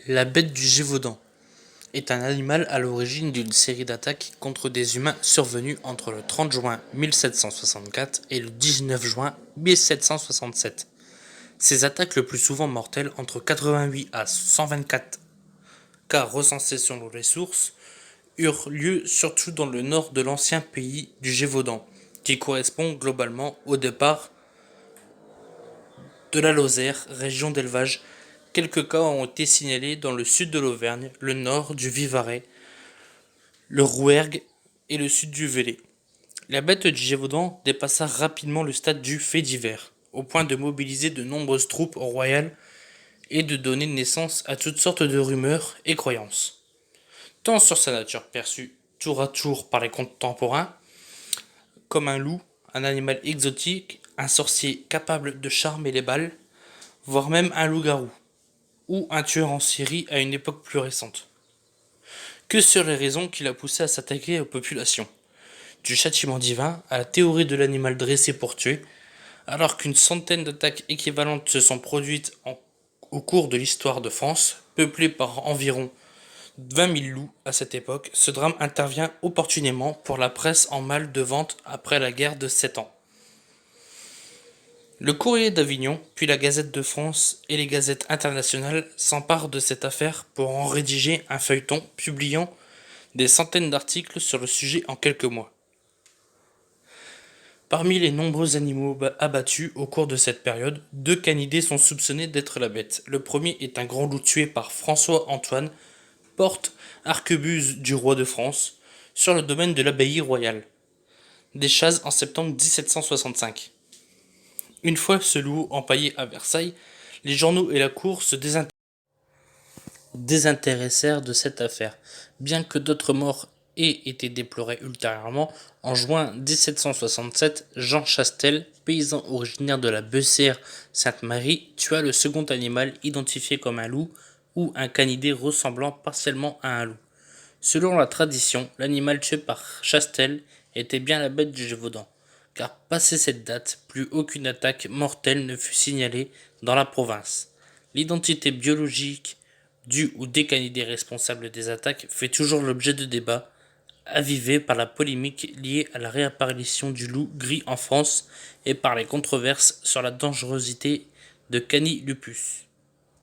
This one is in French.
La bête du Gévaudan est un animal à l'origine d'une série d'attaques contre des humains survenues entre le 30 juin 1764 et le 19 juin 1767. Ces attaques le plus souvent mortelles, entre 88 à 124 cas recensés selon les sources, eurent lieu surtout dans le nord de l'ancien pays du Gévaudan, qui correspond globalement au départ de la Lozère, région d'élevage. Quelques cas ont été signalés dans le sud de l'Auvergne, le nord du Vivarais, le Rouergue et le sud du Velay. La bête du Gévaudan dépassa rapidement le stade du fait divers, au point de mobiliser de nombreuses troupes royales et de donner naissance à toutes sortes de rumeurs et croyances. Tant sur sa nature perçue tour à tour par les contemporains, comme un loup, un animal exotique, un sorcier capable de charmer les balles, voire même un loup-garou, ou un tueur en série à une époque plus récente. Que sur les raisons qui l'a poussé à s'attaquer aux populations, du châtiment divin à la théorie de l'animal dressé pour tuer, alors qu'une centaine d'attaques équivalentes se sont produites au cours de l'histoire de France, peuplée par environ 20 000 loups à cette époque, ce drame intervient opportunément pour la presse en mal de vente après la guerre de 7 ans. Le Courrier d'Avignon, puis la Gazette de France et les gazettes internationales s'emparent de cette affaire pour en rédiger un feuilleton publiant des centaines d'articles sur le sujet en quelques mois. Parmi les nombreux animaux abattus au cours de cette période, deux canidés sont soupçonnés d'être la bête. Le premier est un grand loup tué par François-Antoine Porte, arquebuse du roi de France, sur le domaine de l'abbaye royale des Chazes en septembre 1765. Une fois ce loup empaillé à Versailles, les journaux et la cour se désintéressèrent de cette affaire, bien que d'autres morts aient été déplorées ultérieurement. En juin 1767, Jean Chastel, paysan originaire de la Bessères-Sainte-Marie, tua le second animal identifié comme un loup ou un canidé ressemblant partiellement à un loup. Selon la tradition, l'animal tué par Chastel était bien la bête du Gévaudan, car passé cette date, plus aucune attaque mortelle ne fut signalée dans la province. L'identité biologique du ou des canidés responsables des attaques fait toujours l'objet de débats, avivés par la polémique liée à la réapparition du loup gris en France et par les controverses sur la dangerosité de Cani lupus.